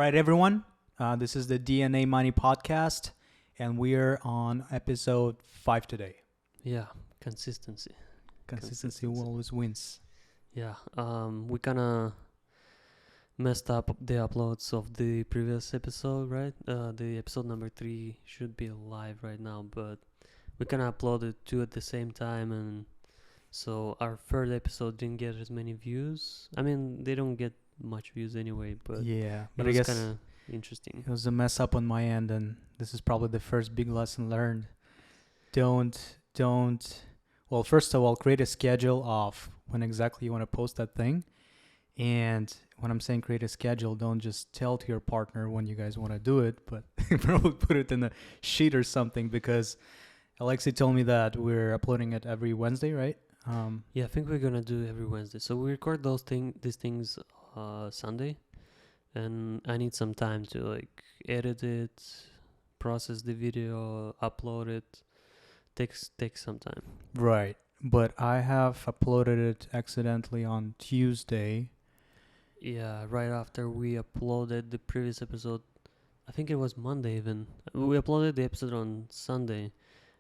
right, everyone. This is the DNA Money Podcast, and we're on episode 5 today. Yeah, consistency. Consistency always wins. Yeah, we kind of messed up the uploads of the previous episode, right? The episode number 3 should be live right now, but we kind of uploaded 2 at the same time, and so our third episode didn't get as many views. I mean, they don't get much views anyway, but Yeah, it but I was guess kind of interesting. it was a mess up on my end, and this is probably the first big lesson learned. Don't. Well, first of all, create a schedule of when exactly you want to post that thing. And when I'm saying create a schedule, don't just tell to your partner when you guys want to do it, but probably put it in a sheet or something, because Alexi told me that we're uploading it every Wednesday, right? Yeah, I think we're gonna do every Wednesday. So we record these things Sunday, and I need some time to like edit it, process the video, upload it. Takes some time. Right. But I have uploaded it accidentally on Tuesday. Yeah, right after we uploaded the previous episode, I think it was Monday even. We uploaded the episode on Sunday,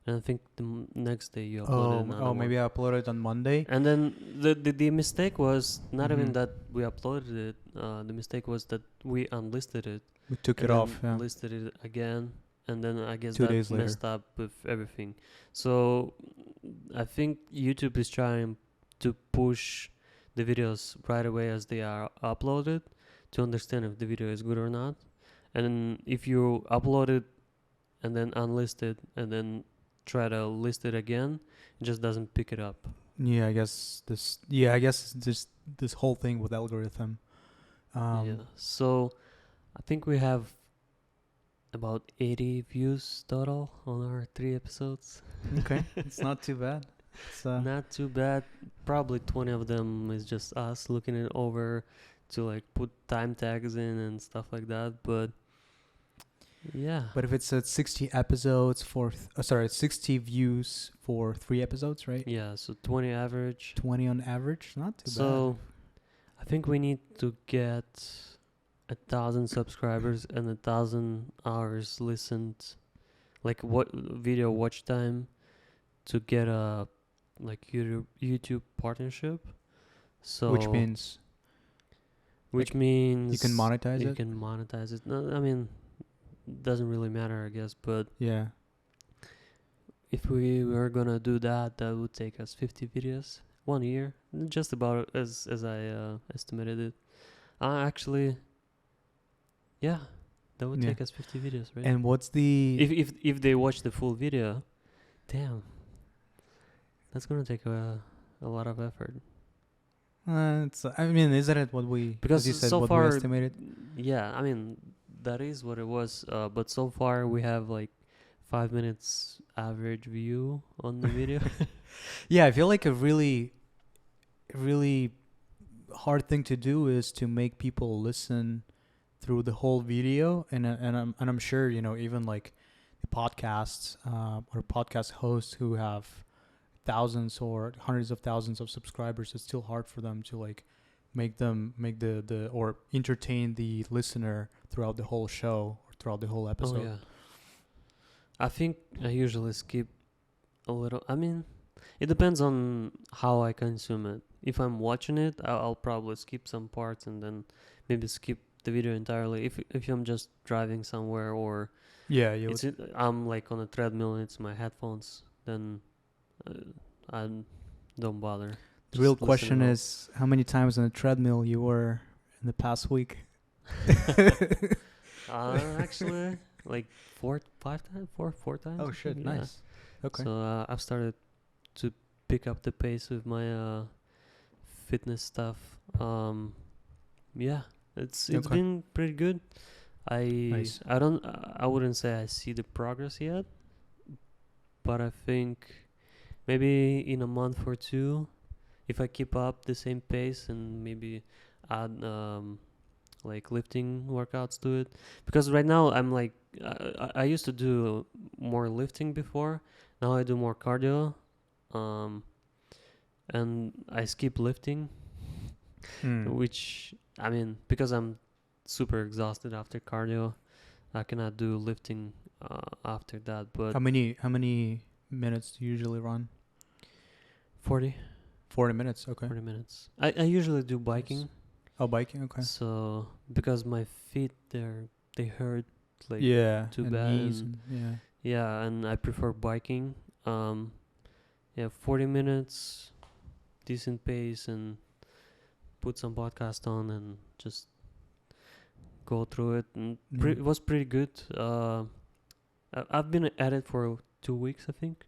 and I think the next day you uploaded another one. Maybe I uploaded it on Monday. And then the mistake was not even Mhm. that we uploaded it. The mistake was that we unlisted it. We took and it off. then Yeah. listed it again, and then I guess 2 that days later. messed up with everything. So I think YouTube is trying to push the videos right away as they are uploaded to understand if the video is good or not. And if you upload it and then unlist it and then try to list it again, it just doesn't pick it up. Yeah, I guess this whole thing with algorithm. Yeah. So I think we have about 80 views total on our 3 episodes. Okay, it's not too bad. It's Not too bad. Probably 20 of them is just us looking it over to like put time tags in and stuff like that. But yeah. But if it's at 60 episodes 60 views for 3 episodes, right? Yeah, so 20 average. 20 on average, not too So I think we need to get 1,000 subscribers and 1,000 hours listened, like what video watch time, to get a like YouTube partnership. So bad. Which means you can monetize you it. can monetize it. No, I mean, doesn't really matter, I guess. But Yeah. if we were gonna do that, that would take us 50 videos, 1 year, just about as I estimated it. Actually, yeah, that would Yeah. take us 50 videos, right? And what's the if they watch the full video, damn, that's gonna take a lot of effort. isn't it what we Because as you said, so what far, we estimated? yeah, I mean, that is what it was. But so far, we have like 5 minutes average view on the video. Yeah, I feel like a really hard thing to do is to make people listen through the whole video, and I'm sure even like the podcasts or podcast hosts who have thousands or hundreds of thousands of subscribers, it's still hard for them to like make the or entertain the listener throughout the whole show or throughout the whole episode. Oh yeah. I think I usually skip a little. I mean, it depends on how I consume it. If I'm watching it, I'll probably skip some parts and then maybe skip the video entirely. If I'm just driving somewhere or Yeah, I'm like on a treadmill and it's my headphones, then I don't bother. the real Just question listen it is how many times on a treadmill you were in the past week. Actually, like four times. Oh I shit, think, yeah. nice. Okay. So I've started to pick up the pace with my fitness stuff. Yeah, it's Okay. been pretty good. Nice. I wouldn't say I see the progress yet, but I think maybe in a month or 2, if I keep up the same pace and maybe add like lifting workouts to it, because right now I'm like I used to do more lifting before. Now I do more cardio, and I skip lifting, which I mean, because I'm super exhausted after cardio. I cannot do lifting after that. But How many minutes do you usually run? 40, 40 minutes. Okay. 40 minutes. I usually do biking. Oh, biking. Okay. So because my feet they hurt like Yeah. too and bad. knees And and yeah, and I prefer biking. Yeah, 40 minutes, decent pace, and put some podcast on and just go through it. And yeah. it was pretty good. I've been at it for 2 weeks, I think.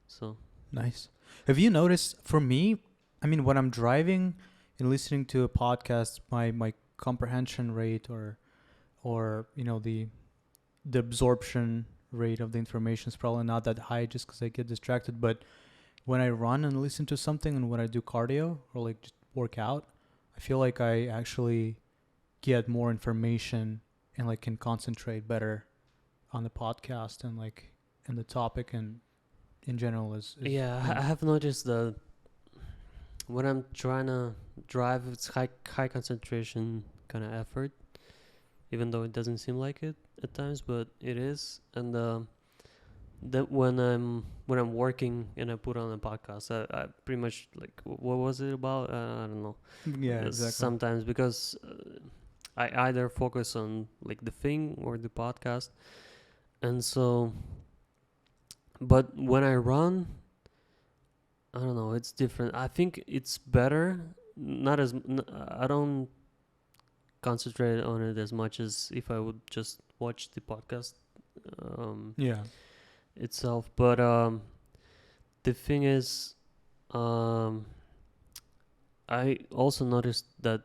So Nice. Have you noticed? For me, I mean, when I'm driving and listening to a podcast, my comprehension rate or the absorption rate of the information is probably not that high, just because I get distracted. But when I run and listen to something, and when I do cardio or like just work out, I feel like I actually get more information and like can concentrate better on the podcast and like in the topic and in general is yeah, I have noticed that when I'm trying to drive, it's high concentration kind of effort, even though it doesn't seem like it at times, but it is. And that when I'm working and I put on a podcast, I pretty much like what was it about? I don't know. yeah, exactly. Sometimes because I either focus on like the thing or the podcast, and so. But when I run, I don't know. It's different. I think it's better. Not as I don't concentrate on it as much as if I would just watch the podcast Yeah. itself. But the thing is, um, I also noticed that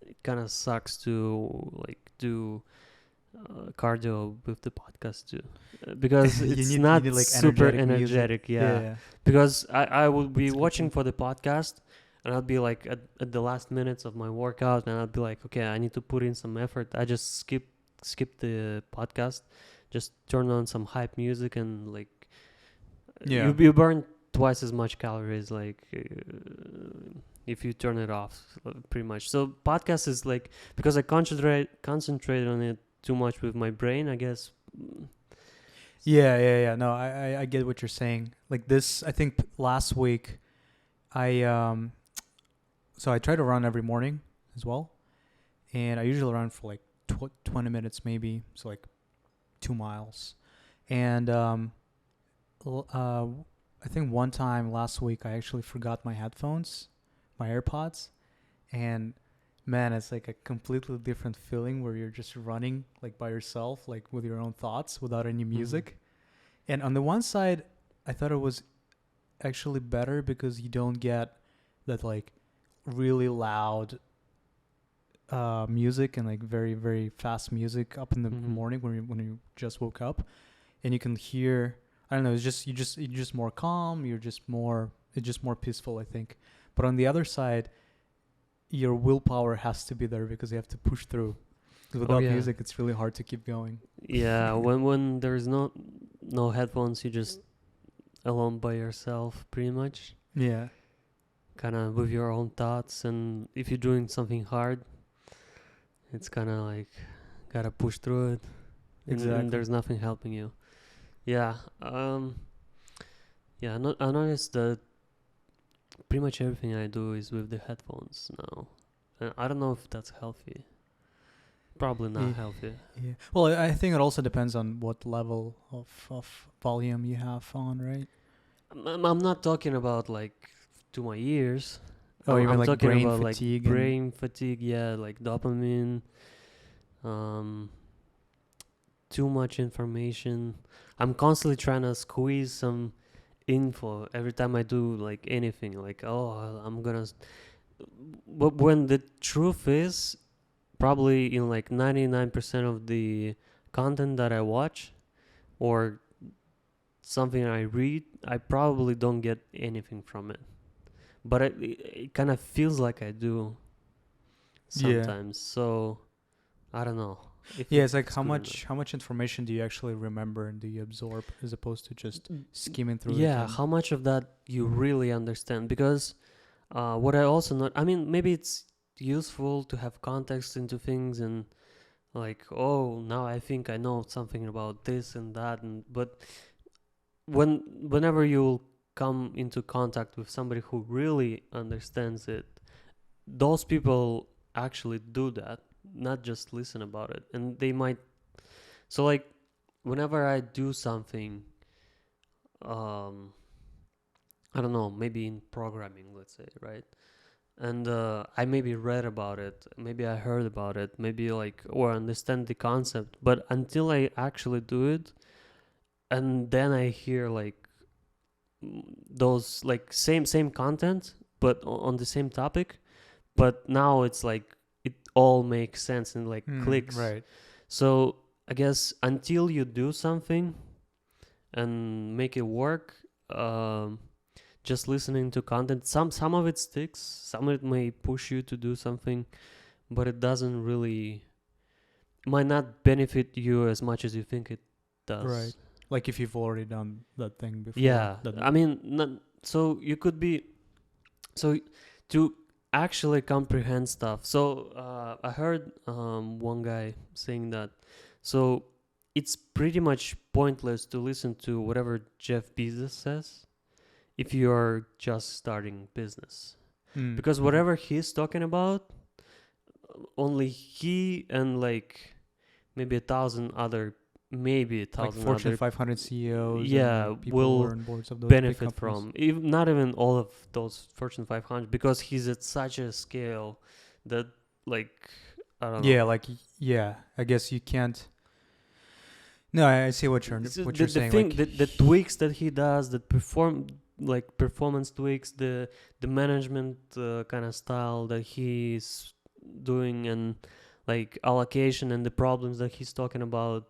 it kind of sucks to like do cardio with the podcast too, because it's not like super energetic music. energetic. Yeah, because I would be watching for the podcast, and I'd be like at the last minutes of my workout, and I'd be like, okay, I need to put in some effort. I just skip the podcast, just turn on some hype music, and like Yeah. you burn twice as much calories like if you turn it off, pretty much. So podcast is like, because I concentrate on it too much with my brain, I guess. Yeah. No, I get what you're saying. Like this, I think last week, so I try to run every morning as well, and I usually run for like 20 minutes maybe, so like 2 miles, and I think one time last week I actually forgot my headphones, my AirPods, and man, it's like a completely different feeling where you're just running like by yourself, like with your own thoughts without any music. And on the one side, I thought it was actually better because you don't get that like really loud music and like very, very fast music up in the morning when you just woke up, and you can hear, I don't know, it's just you're just more calm, it's just more peaceful, I think. But on the other side, your willpower has to be there because you have to push through. Without music, it's really hard to keep going. Yeah, when there's no headphones, you just alone by yourself, pretty much. Yeah. Kind of with your own thoughts, and if you're doing something hard, it's kind of like gotta push through it. Exactly. And there's nothing helping you. Yeah. Yeah. I noticed that pretty much everything I do is with the headphones now. And I don't know if that's healthy. Probably not healthy. Yeah. Well, I think it also depends on what level of volume you have on, right? I'm not talking about like to my ears. Oh, you mean I'm like talking brain about fatigue? like brain fatigue. Yeah, like dopamine. Too much information. I'm constantly trying to squeeze some info every time I do like anything. Like, I'm gonna. But when the truth is, probably in like 99% of the content that I watch or something I read, I probably don't get anything from it. But it kind of feels like I do sometimes. So I don't know. It's like how much information do you actually remember and do you absorb as opposed to just skimming through it? Yeah, how much of that you really understand? Because what I also know, I mean, maybe it's useful to have context into things, and like, oh, now I think I know something about this and that, and but whenever you come into contact with somebody who really understands it, those people actually do that, not just listen about it. And they might, so like, whenever I do something, um I don't know, maybe in programming, let's say, right? And I maybe read about it, maybe I heard about it, maybe like, or understand the concept, but until I actually do it, and then I hear like those like same content, but on the same topic, but now it's like it all makes sense and like clicks. Right. So I guess until you do something and make it work, just listening to content, some of it sticks, some of it may push you to do something, but it doesn't really, might not benefit you as much as you think it does. Right. Like if you've already done that thing before. Yeah, I mean, so you could be, so to actually comprehend stuff. So I heard one guy saying that, so it's pretty much pointless to listen to whatever Jeff Bezos says if you're just starting business, because whatever he's talking about, only he and like maybe a thousand like Fortune other 500 CEOs, yeah, and people will who are on boards of those big benefit companies. from, even not even all of those Fortune 500, because he's at such a scale that, like, I don't know. Yeah, like I guess you can't. No, I see what you're So what the you're the saying. thing, Like the tweaks that he does, that performance tweaks, the management kind of style that he's doing, and like allocation and the problems that he's talking about,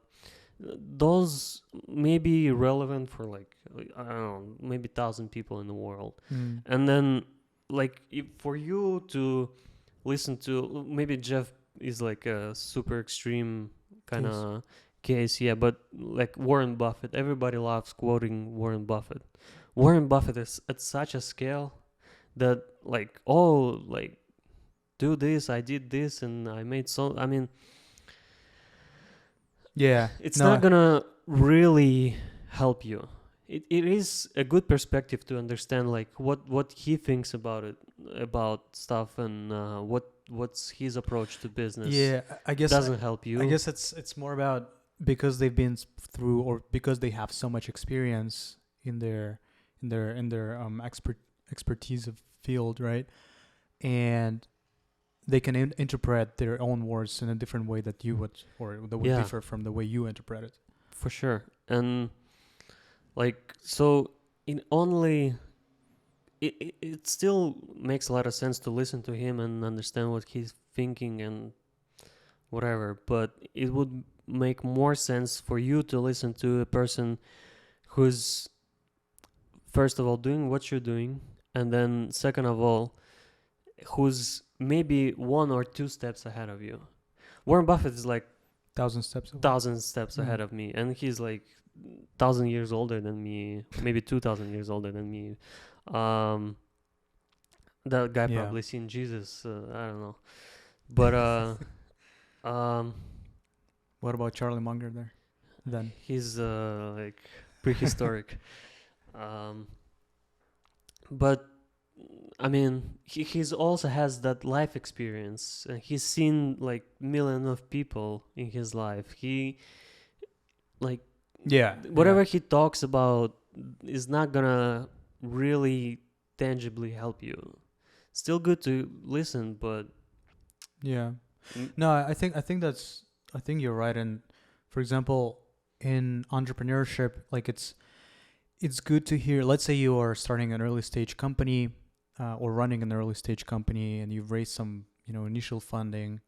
those may be relevant for like, I don't know, maybe 1,000 people in the world. And then like, for you to listen to, maybe Jeff is like a super extreme kind of case, yeah, but like Warren Buffett, everybody loves quoting Warren Buffett. Warren Buffett is at such a scale that like, oh, like, do this, I did this, and I made so, I mean, yeah, it's not gonna really help you. It is a good perspective to understand like what he thinks about it, about stuff, and what's his approach to business. Yeah, I guess doesn't help you. I guess it's more about because they've been through, or because they have so much experience in their expertise of field, right? And they can interpret their own words in a different way that you would, or that would differ from the way you interpret it. For sure. And like, so in only it still makes a lot of sense to listen to him and understand what he's thinking and whatever, but it would make more sense for you to listen to a person who's, first of all, doing what you're doing, and then second of all, who's maybe 1 or 2 steps ahead of you. Warren Buffett is like 1,000 steps ahead of me, and he's like 1,000 years older than me, maybe 2,000 years older than me. That guy probably seen Jesus. I don't know, but what about Charlie Munger there? Then he's like prehistoric. But I mean, he's also has that life experience, and he's seen like millions of people in his life. He like, whatever he talks about is not gonna really tangibly help you. Still good to listen, but no, I think you're right. And for example, in entrepreneurship, like it's good to hear. Let's say you are starting an early stage company, or running an early stage company, and you've raised some initial funding.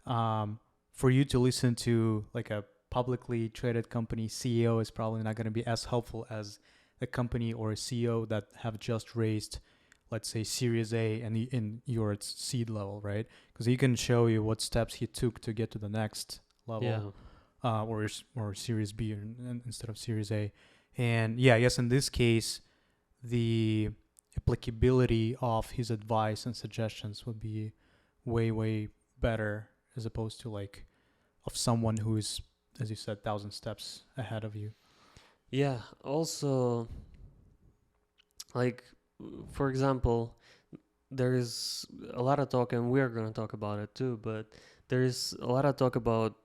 For you to listen to like a publicly traded company CEO is probably not going to be as helpful as a company or a CEO that have just raised, let's say, Series A, and you're at seed level, right? Because he can show you what steps he took to get to the next level, or Series B instead of Series A. And I guess in this case, the applicability of his advice and suggestions would be way better as opposed to like of someone who is, as you said, 1,000 steps ahead of you. Yeah. Also, like, for example, there is a lot of talk, and we're gonna talk about it too. But there is a lot of talk about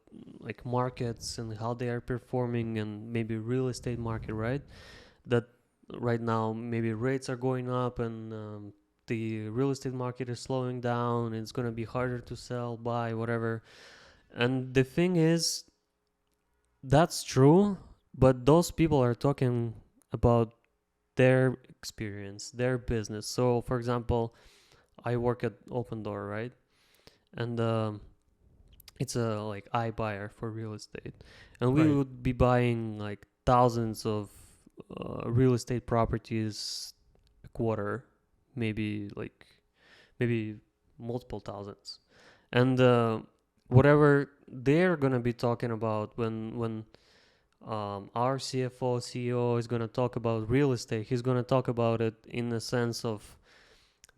like markets and how they are performing, and maybe real estate market, right? That right now maybe rates are going up, and the real estate market is slowing down. It's gonna be harder to sell, buy, whatever. And the thing is, that's true, but those people are talking about their experience, their business. So, for example, I work at Open Door, right? And it's a like iBuyer for real estate, and we Right. would be buying like thousands of real estate properties a quarter, maybe maybe multiple thousands, and whatever they're gonna be talking about when our CFO CEO is gonna talk about real estate, he's gonna talk about it in the sense of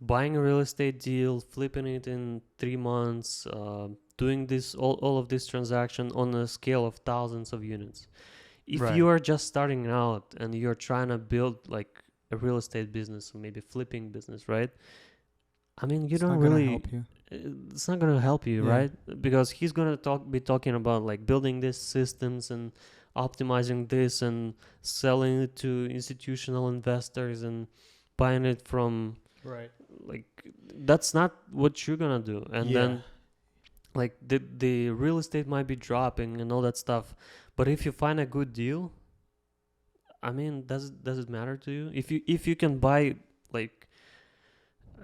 buying a real estate deal, flipping it in 3 months, doing this all of this transaction on a scale of thousands of units. If Right. you are just starting out and you're trying to build like a real estate business or maybe flipping business, right? I mean, you It's don't not gonna really. help you. It's not gonna help you, Yeah. right? Because he's gonna be talking about like building these systems and optimizing this and selling it to institutional investors and buying it from Right. like that's not what you're gonna do. And Yeah. then like the real estate might be dropping and all that stuff, but if you find a good deal, I mean, does it matter to you if you can buy like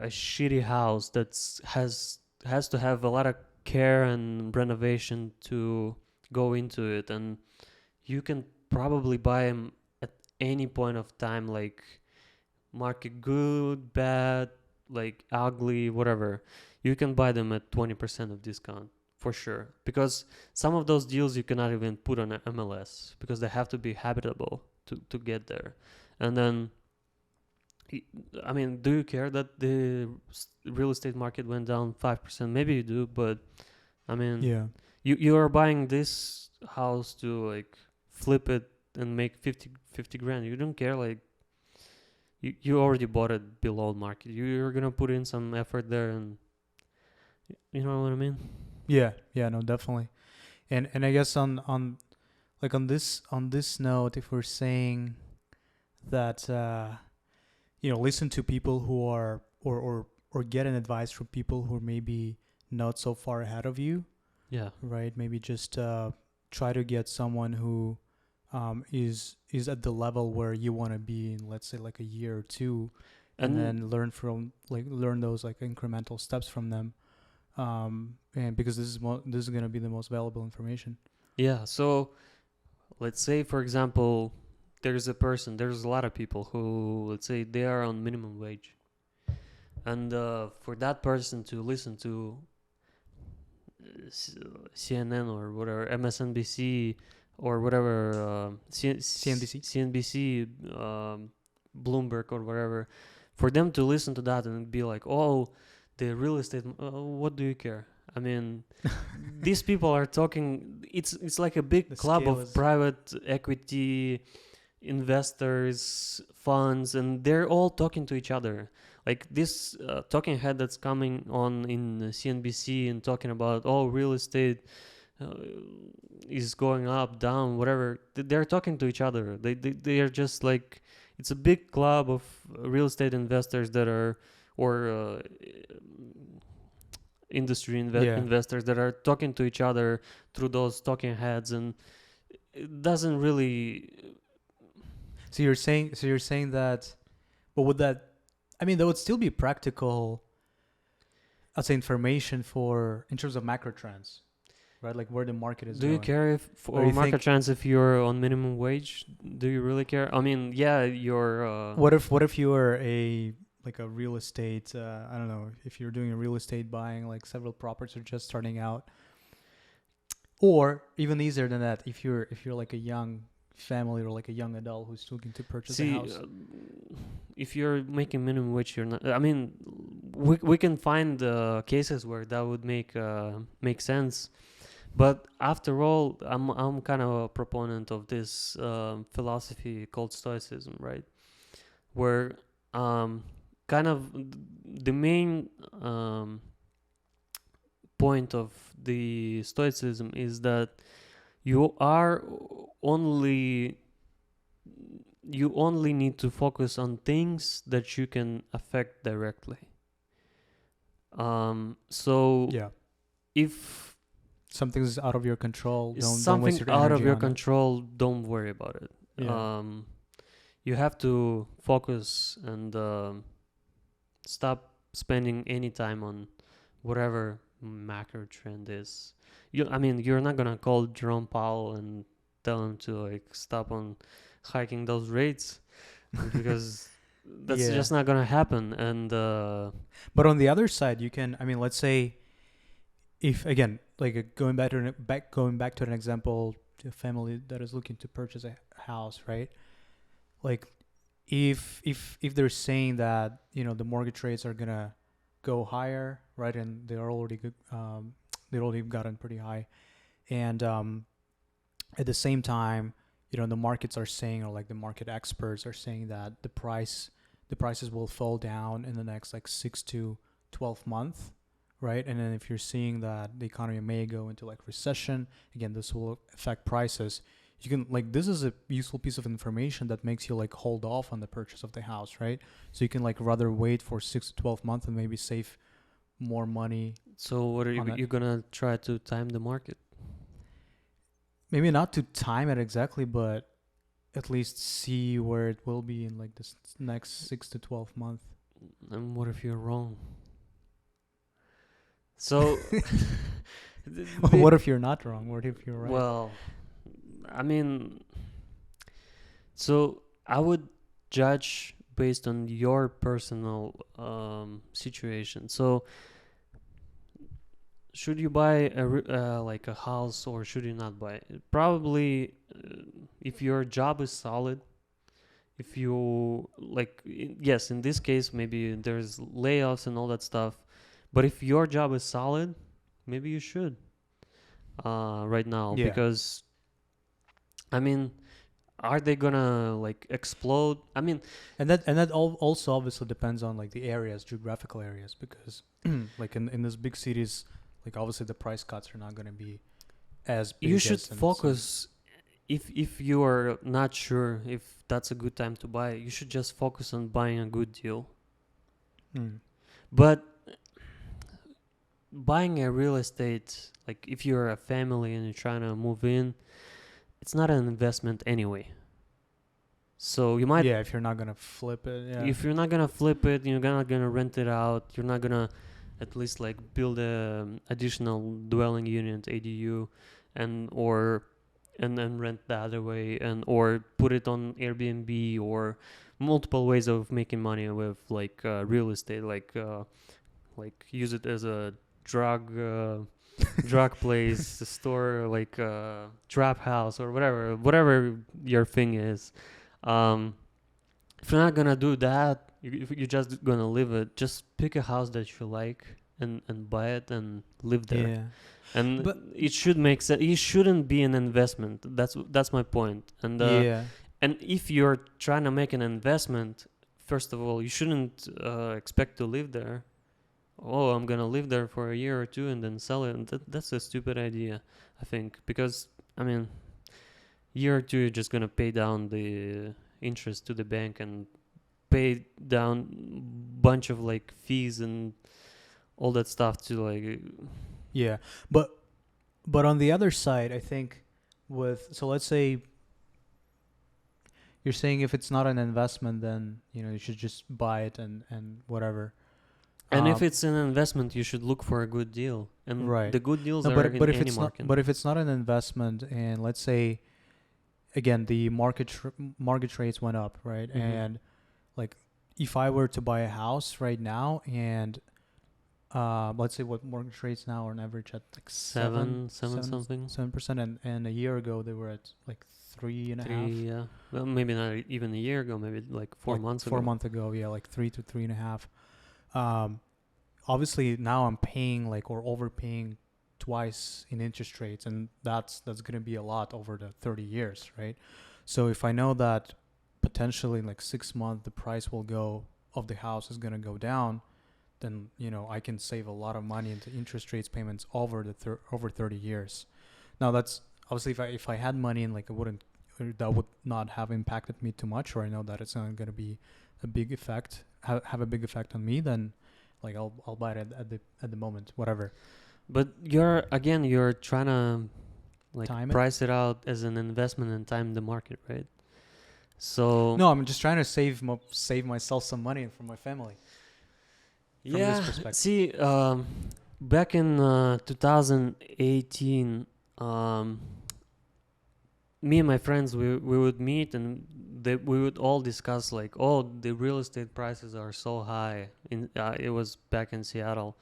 a shitty house that's has to have a lot of care and renovation to go into it, and you can probably buy them at any point of time, like market good, bad, like ugly, whatever. You can buy them at 20% of discount for sure, because some of those deals you cannot even put on a MLS because they have to be habitable to get there. And then I mean, do you care that the real estate market went down 5%? Maybe you do, but I mean, Yeah. you are buying this house to like flip it and make 50 grand. You don't care, like you already bought it below market. You're gonna put in some effort there, and you know what I mean? Yeah. Yeah. No, definitely. And I guess on like on this note, if we're saying that listen to people who are or get an advice from people who are maybe not so far ahead of you, Yeah. right? Maybe just try to get someone who is at the level where you want to be in, let's say, like a year or two, and And then learn those like incremental steps from them, and because this is gonna be the most valuable information. yeah, so let's say for example, there's a lot of people who, let's say, they are on minimum wage, and for that person to listen to CNN or whatever, MSNBC or whatever, CNBC. CNBC, Bloomberg or whatever, for them to listen to that and be like, oh, the real estate, what do you care? I mean, these people are talking. It's like a big The club scale of is private equity investors, funds, and they're all talking to each other. Like this talking head that's coming on in CNBC and talking about, oh, real estate uh, is going up, down, whatever. They're talking to each other. They are just like, it's a big club of real estate investors that are, or industry yeah. investors that are talking to each other through those talking heads, and it doesn't really. So you're saying that, but would that, I mean, that would still be practical, I'd say, information for in terms of macro trends, right? Like where the market is Do you going. care if Or for you market think, trends if you're on minimum wage? Do you really care? I mean, yeah, you're. what if you were a real estate, I don't know, if you're doing a real estate buying, like several properties are just starting out, or even easier than that, if you're like a young family or like a young adult who's looking to purchase a See, house. if you're making minimum wage, you're not. I mean, we can find cases where that would make sense. But after all, I'm kind of a proponent of this philosophy called Stoicism, right? Where kind of the main point of the Stoicism is that you are only you only need to focus on things that you can affect directly. So Yeah. if Something's out of your control. Don't waste something your out of energy your on it. control, don't worry about it. Yeah. You have to focus and stop spending any time on whatever macro trend is. I mean, you're not gonna call Jerome Powell and tell him to like stop on hiking those rates because that's Yeah. just not gonna happen. And But on the other side, you can. I mean, let's say if again, like going back to an example, to a family that is looking to purchase a house, right? Like, if they're saying that the mortgage rates are gonna go higher, right, and they're already good, they've already gotten pretty high, and at the same time, the markets are saying, or like the market experts are saying that the prices will fall down in the next like 6 to 12 months, right? And then if you're seeing that the economy may go into like recession, again, this will affect prices. You can like this is a useful piece of information that makes you like hold off on the purchase of the house, right? So you can like rather wait for 6 to 12 months and maybe save more money. so, what are you gonna try to time the market? Maybe not to time it exactly, but at least see where it will be in like this next 6 to 12 months. And what if you're wrong? So, What if you're not wrong? What if you're right? well, I mean, so I would judge based on your personal situation. So, should you buy like a house or should you not buy it? Probably, if your job is solid, if you like, yes, in this case, maybe there's layoffs and all that stuff. But if your job is solid, maybe you should right now Yeah. because I mean, are they gonna like explode? I mean, And that also obviously depends on like the areas, geographical areas, because like in these big cities, like obviously the price cuts are not going to be as big. you should as in focus. If you are not sure if that's a good time to buy, you should just focus on buying a good deal. Mm. But buying a real estate, like if you're a family and you're trying to move in, it's not an investment anyway. So you might, Yeah, if you're not going to flip it, yeah. if you're not gonna flip it, you're not gonna rent it out. You're not gonna at least like build a additional dwelling unit (ADU), and then rent the other way, and or put it on Airbnb, or multiple ways of making money with like real estate, like use it as a drug place, a store, like trap house or whatever your thing is. If you're not gonna do that, if you're just gonna live it, just pick a house that you like and buy it and live there. Yeah. And But- it should make sense. It shouldn't be an investment. That's my point. And Yeah. and if you're trying to make an investment, first of all, you shouldn't expect to live there. Oh, I'm gonna live there for a year or two and then sell it. And that's a stupid idea, I think, because I mean, year or two you're just gonna pay down the interest to the bank and pay down bunch of like fees and all that stuff to like. Yeah. But on the other side, I think so let's say you're saying if it's not an investment, then you should just buy it and whatever. And if it's an investment, you should look for a good deal. And Right. the good deals No, are but in if any it's market. not, but if it's not an investment, and let's say again the mortgage rates went up, right? Mhm. And like if I were to buy a house right now, and let's say what mortgage rates now are on average at like Seven something. 7%, and a year ago they were at like 3.5. 3, yeah. Well, maybe not even a year ago. Maybe like 4 months ago. 4 months ago, yeah, like 3 to 3.5. Obviously now I'm paying like or overpaying twice in interest rates, and that's gonna be a lot over the 30 years, right? So if I know that potentially in like 6 months the price will go of the house is gonna go down, then I can save a lot of money into interest rates payments over the over 30 years. Now that's obviously if I had money and like it wouldn't that would not have impacted me too much, or I know that it's not going to be a big effect have a big effect on me, then like I'll buy it at the moment, whatever. But you're trying to like Time it? price it out as an investment and time the market, right? So No, I'm just trying to save myself some money for my family. From this perspective. See, back in 2018, me and my friends we would meet and we would all discuss like, oh, the real estate prices are so high. It was back in Seattle,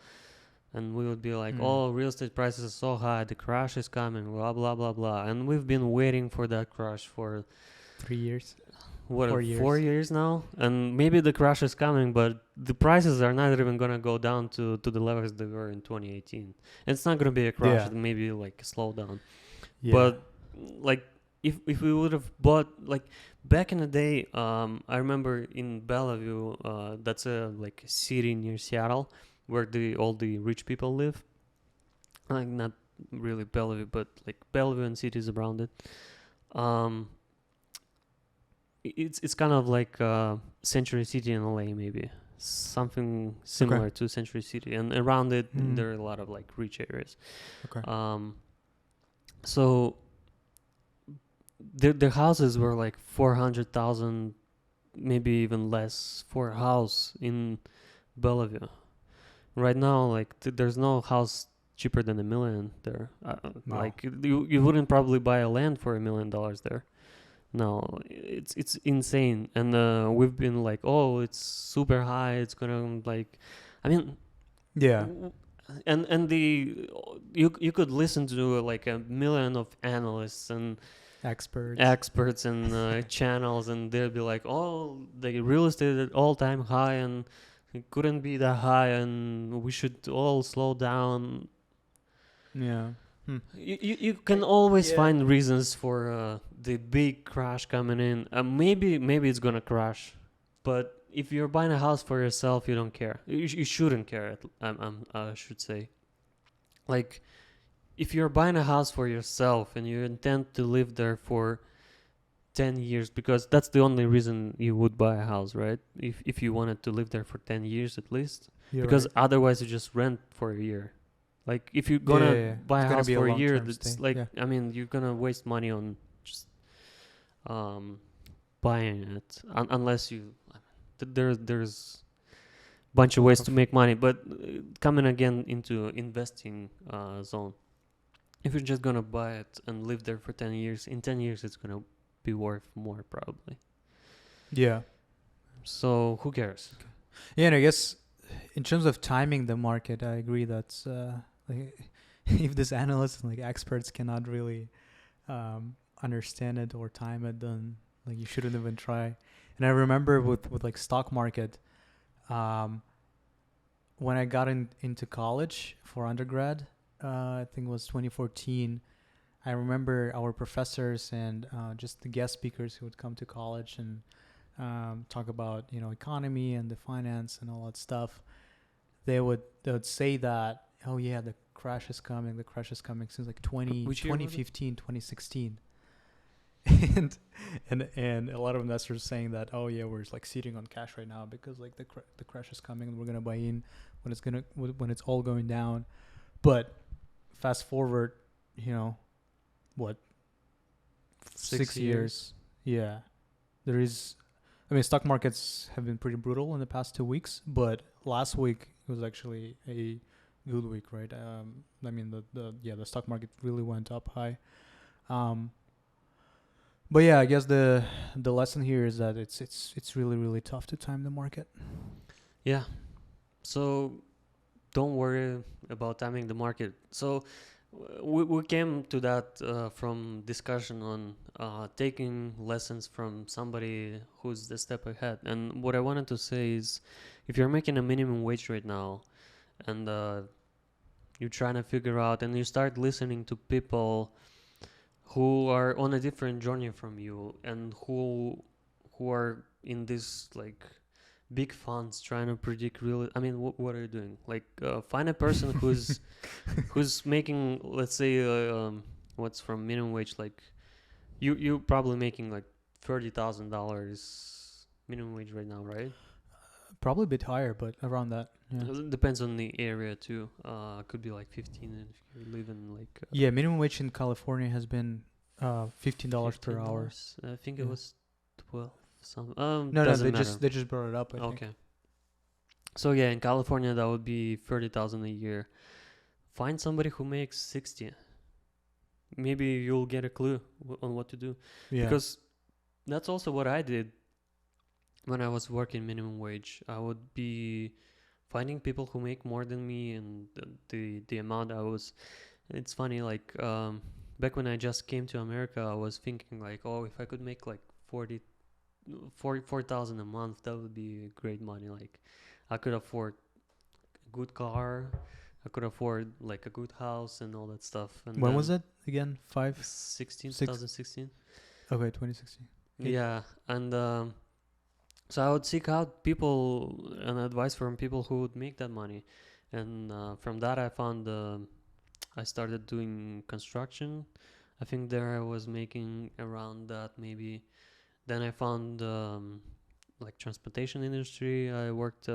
and we would be like, oh, real estate prices are so high, the crash is coming, blah blah blah blah, and we've been waiting for that crash for 3 years. what 4 years. 4 years now, and maybe the crash is coming, but the prices are not even gonna go down to the levels they were in 2018. And it's not gonna be a crash, Yeah. maybe like a slowdown. Yeah. But like if we would have bought like back in the day, I remember in Bellevue, that's a like city near Seattle where all the rich people live. Like not really Bellevue, but like Bellevue and cities around it. It's kind of like Century City in LA, maybe something similar to Century City, and around it there are a lot of like rich areas. Okay. So their houses were like 400,000, maybe even less for a house in Bellevue. Right now, like there's no house cheaper than $1 million there. No. Like you wouldn't probably buy a land for $1 million there. No, it's insane, and we've been like, oh, it's super high. It's gonna like, I mean, Yeah. And you could listen to like a million of analysts and experts and channels, and they'll be like, oh, the real estate at all-time high, and it couldn't be that high, and we should all slow down. Yeah. You can always find reasons for the big crash coming in. Maybe it's gonna crash, but if you're buying a house for yourself, you don't care. You shouldn't care. I should say, like, if you're buying a house for yourself and you intend to live there for 10 years, because that's the only reason you would buy a house, right? If you wanted to live there for 10 years at least, because otherwise you just rent for a year. Like if you're gonna buy a house for a year, it's like I mean you're gonna waste money on just buying it unless you. There's a bunch of ways to make money, but coming again into investing zone, if you're just gonna buy it and live there for 10 years, in 10 years it's gonna be worth more probably. Yeah. So who cares? Yeah, and I guess in terms of timing the market, I agree that's like if these analysts and like experts cannot really understand it or time it, then like you shouldn't even try. And I remember with like stock market, when I got into college for undergrad, I think it was 2014. I remember our professors and just the guest speakers who would come to college and talk about economy and the finance and all that stuff. They would say that, oh yeah, the crash is coming since like 2015, 2016. and a lot of investors saying that, oh yeah, we're like sitting on cash right now because like the crash is coming and we're gonna buy in when it's all going down. But fast forward, what, 6 years? Yeah, there is. I mean, stock markets have been pretty brutal in the past 2 weeks, but last week it was actually a good week, right? I mean, the stock market really went up high. But yeah, I guess the lesson here is that it's really, really tough to time the market. Yeah. So don't worry about timing the market. So we came to that from discussion on taking lessons from somebody who's the step ahead. And what I wanted to say is, if you're making a minimum wage right now, and you're trying to figure out, and you start listening to people who are on a different journey from you, and who are in this like big funds trying to predict real. I mean, what are you doing? Like, find a person who's making, let's say, what's from minimum wage. Like, you probably making like $30,000 minimum wage right now, right? Probably a bit higher, but around that. Yeah. Depends on the area too. Could be like 15 if you live in like. Yeah, minimum wage in California has been $15 per hour. I think Yeah. it was 12. Some No, doesn't they matter. just brought it up. I think. Okay. So yeah, in California that would be 30,000 a year. Find somebody who makes 60. Maybe you'll get a clue on what to do. Yeah. Because that's also what I did when I was working minimum wage. I would be finding people who make more than me, and the amount I was. It's funny, like back when I just came to America, I was thinking like, oh, if I could make like 4,000 a month, that would be great money. Like, I could afford a good car, I could afford like a good house and all that stuff. And When was it again? 2016. Okay, 2016. Yeah, and so I would seek out people and advice from people who would make that money, and from that I found I started doing construction. I think there I was making around that maybe. Then I found like transportation industry. I worked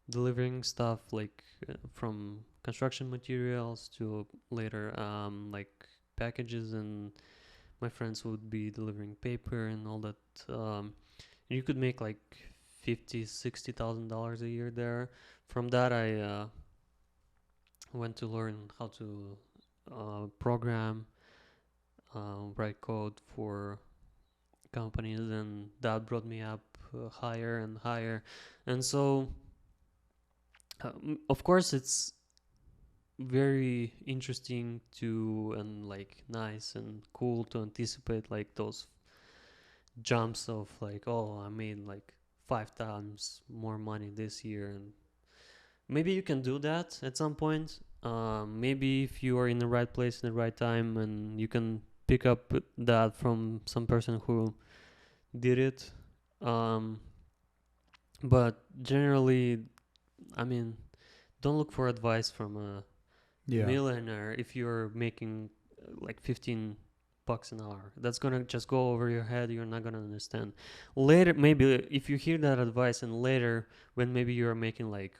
delivering stuff like from construction materials to later like packages, and my friends would be delivering paper and all that. You could make like $50,000-$60,000 a year there. From that, I went to learn how to program, write code for companies, and that brought me up higher and higher. And so, of course, it's very interesting to and like nice and cool to anticipate like those jumps of like, oh, I made like 5 times more money this year, and maybe you can do that at some point. Maybe if you are in the right place in the right time, and you can pick up that from some person who did it. But generally, I mean, don't look for advice from a millionaire if you're making like 15 bucks an hour. That's gonna just go over your head. You're not gonna understand. Later, maybe if you hear that advice, and later when maybe you're making like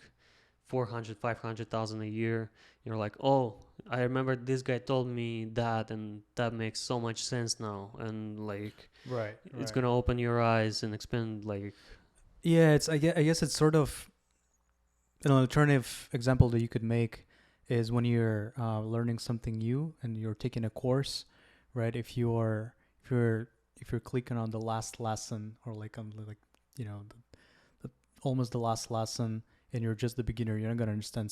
400,000-500,000 a year, you're like, oh, I remember this guy told me that, and that makes so much sense now, and like, Right. it's gonna open your eyes and expand like. Yeah, I guess it's sort of an alternative example that you could make is when you're learning something new and you're taking a course, right? If you're clicking on the last lesson, or like on like the almost the last lesson, and you're just the beginner, you're not gonna understand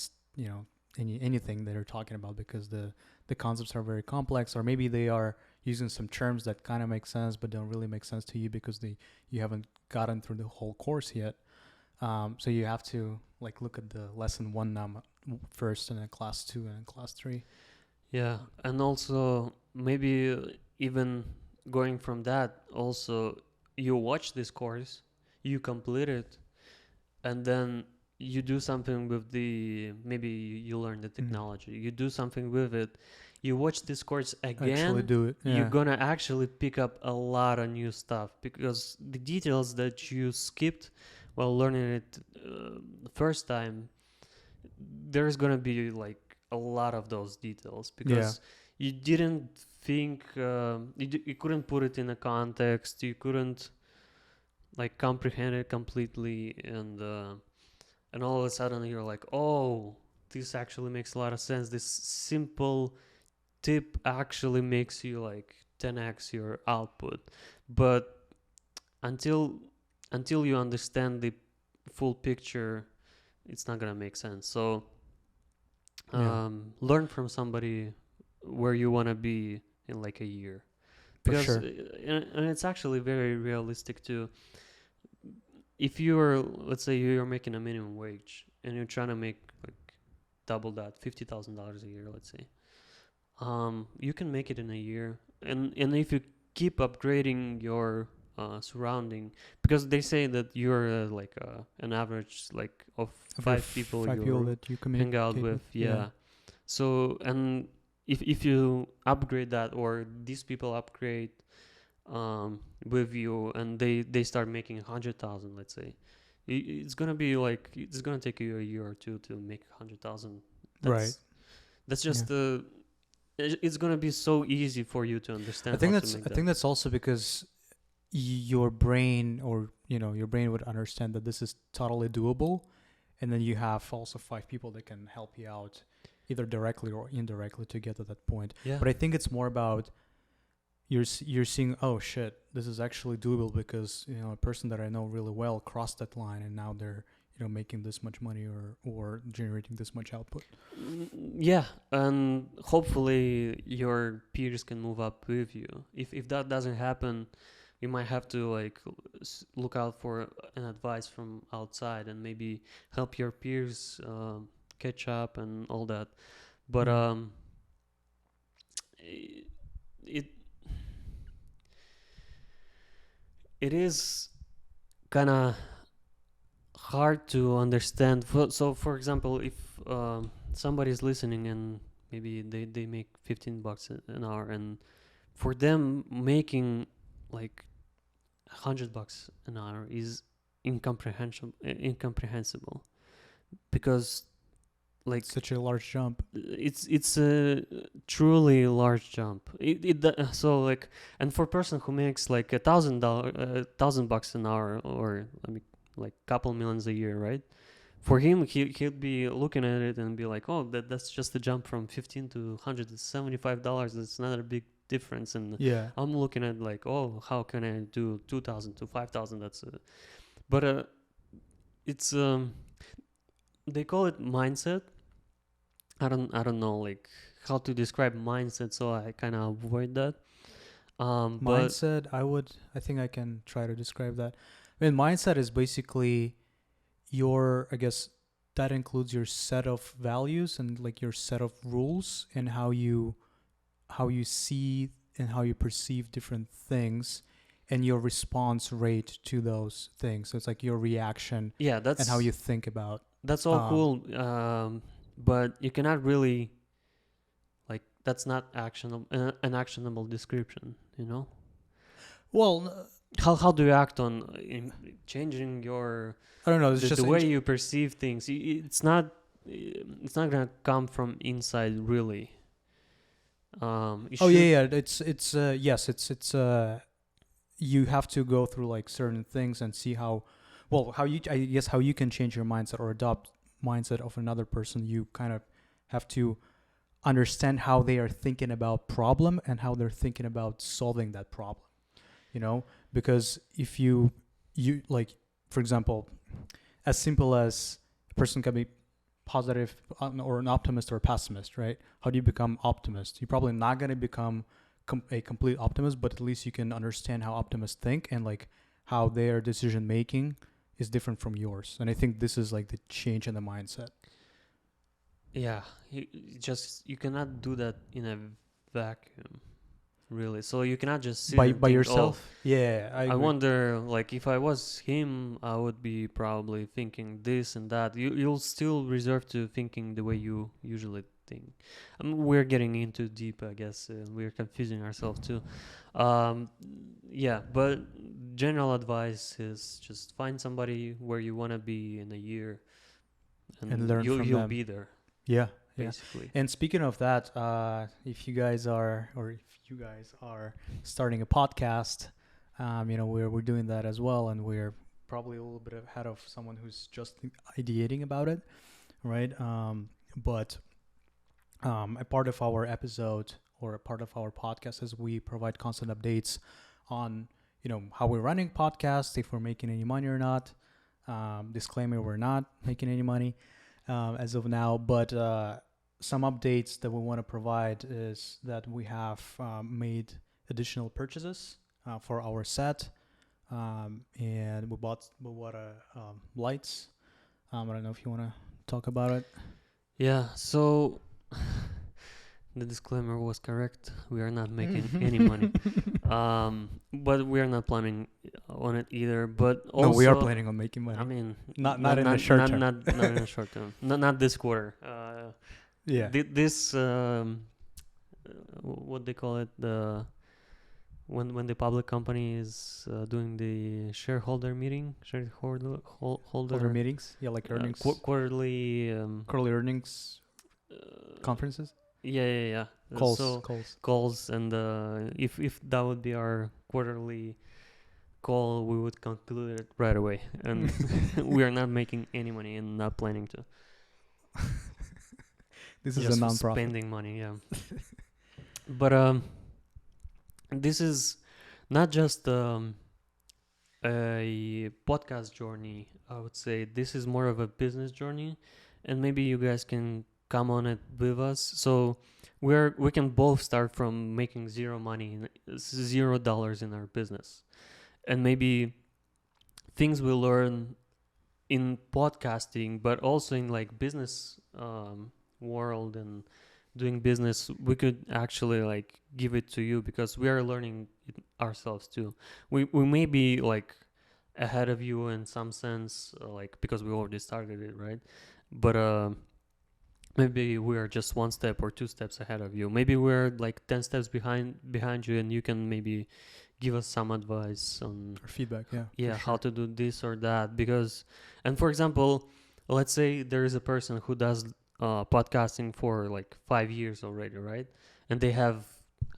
anything that they're talking about, because the concepts are very complex, or maybe they are using some terms that kind of make sense but don't really make sense to you because you haven't gotten through the whole course yet. So you have to like look at the lesson 1 now first, and then class 2, and then class 3. Yeah, and also maybe even going from that, also you watch this course, you complete it, and then you do something with maybe you learn the technology, you do something with it, you watch this course again, Actually do it. Yeah. you're gonna actually pick up a lot of new stuff, because the details that you skipped while learning it the first time, there's gonna be like a lot of those details, because you didn't think you couldn't put it in a context, you couldn't like comprehend it completely, and all of a sudden you're like, oh, this actually makes a lot of sense. This simple tip actually makes you like 10x your output. But until you understand the full picture, it's not gonna make sense. So Yeah. Learn from somebody where you want to be in like a year, For because sure. and it's actually very realistic too. If you're, let's say you're making a minimum wage and you're trying to make like double that, $50,000 a year, let's say, you can make it in a year. And if you keep upgrading your surrounding, because they say that you're like an average like of Of your five people five people you that you hang out communicate with, with. Yeah. yeah. So, and if you upgrade that, or these people upgrade with you, and they start making 100,000, let's say, it's gonna be like, it's gonna take you a year or two to make 100,000. Right. That's Yeah. just it's gonna be so easy for you to understand how to make I that. think that's also because your brain, or your brain would understand that this is totally doable, and then you have also five people that can help you out, either directly or indirectly, to get to that point. Yeah. But I think it's more about you're seeing, oh shit, this is actually doable because a person that I know really well crossed that line, and now they're making this much money, or generating this much output. Yeah, and hopefully your peers can move up with you. If that doesn't happen, you might have to like look out for an advice from outside and maybe help your peers catch up and all that. But i- it it is kind of hard to understand. So, for example, if somebody's listening and maybe they make $15 an hour, and for them making like $100 an hour is incomprehensible, because like Such a large jump. it's a truly large jump. So like, and for a person who makes like $1,000 an hour, or I mean like couple millions a year, right? For him, he'd be looking at it and be like, oh, that's just a jump from 15 to $175. That's not a big difference. And Yeah. I'm looking at like, oh, how can I do 2,000 to 5,000? But it's they call it mindset. I don't know like how to describe mindset, so I kind of avoid that. But Mindset, I think I can try to describe that. I mean, mindset is basically I guess that includes your set of values and like your set of rules, and how you see and how you perceive different things, and your response rate to those things. So it's like your reaction yeah, and how you think about. that's all Um, cool. But you cannot really like, that's not actionable, an actionable description. well, How do you act on changing I don't know. It's just the way you perceive things? It's not gonna come from inside, really. You oh should. yeah, yeah. It's yes, it's you have to go through like certain things and see I guess how you can change your mindset or adopt mindset of another person. You kind of have to understand how they are thinking about problem and how they're thinking about solving that problem. Because if you like, for example, as simple as a person can be positive, or an optimist or a pessimist, right? How do you become optimist? You're probably not going to become a complete optimist, but at least you can understand how optimists think, and like how their decision making is different from yours. And I think this is like the change in the mindset. Yeah, you cannot do that in a vacuum, really. So you cannot just sit and By think, oh, yourself. Yeah, I I agree. wonder, like, if I was him, I would be probably thinking this and that. You'll still reserve to thinking the way you usually think. We're getting into deep, I guess. We're confusing ourselves too. Um, yeah, but general advice is just find somebody where you want to be in a year, And and learn from you'll them. be there, Yeah, yeah. basically. And speaking of that, if you guys are starting a podcast, we're doing that as well, and we're probably a little bit ahead of someone who's just ideating about it, right? But a part of our episode, or a part of our podcast, is we provide constant updates on how we're running podcasts, if we're making any money or not. Disclaimer: we're not making any money as of now, but some updates that we want to provide is that we have made additional purchases for our set, and we bought lights. I don't know if you want to talk about it. Yeah. So the disclaimer was correct. We are not making any money. But we are not planning on it either. But also, No, we are planning on making money. I mean, not in the short term. Not in the short term. Not this quarter. Yeah. This what they call it, the when the public company is doing the shareholder Holder meetings. Yeah, like earnings. quarterly Quarterly earnings conferences. Yeah. Calls, and if that would be our quarterly call, we would conclude it right away, and we are not making any money and not planning to. This is Just a non-profit. Spending money, yeah. But this is not just a podcast journey. I would say this is more of a business journey, and maybe you guys can come on it with us. So we can both start from making $0 in our business, and maybe things we learn in podcasting, but also in like business world and doing business, we could actually like give it to you, because we are learning it ourselves too. We may be like ahead of you in some sense, like because we already started it, right? But maybe we are just 1 step or 2 steps ahead of you. Maybe we're like 10 steps behind you, and you can maybe give us some advice on Or feedback. how to do this or that. Because, and for example, let's say there is a person who does podcasting for like 5 years already, right? And they have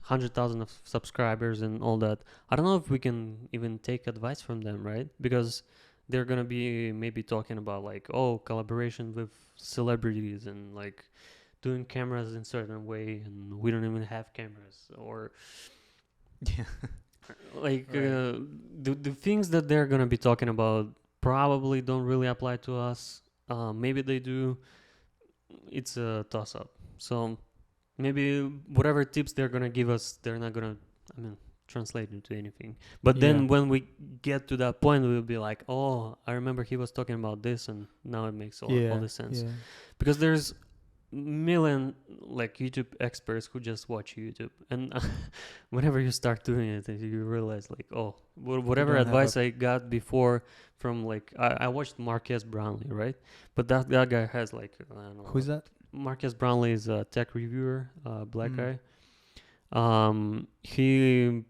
100,000 of subscribers and all that. I don't know if we can even take advice from them, right? Because they're gonna be maybe talking about like, collaboration with celebrities and like doing cameras in certain way, and we don't even have cameras, or Yeah. like Right. the things that they're gonna be talking about probably don't really apply to us. Maybe they do. It's a toss up. So maybe whatever tips they're gonna give us, they're not gonna, translate into anything. But then when we get to that point, we'll be like, oh, I remember he was talking about this, and now it makes all the sense. Yeah. Because there's million like YouTube experts who just watch YouTube, and whenever you start doing it, you realize like, whatever don't have advice I got before from like I watched Marques Brownlee, right? But that guy has like, I don't know. Who's that? Marques Brownlee is a tech reviewer, black guy. He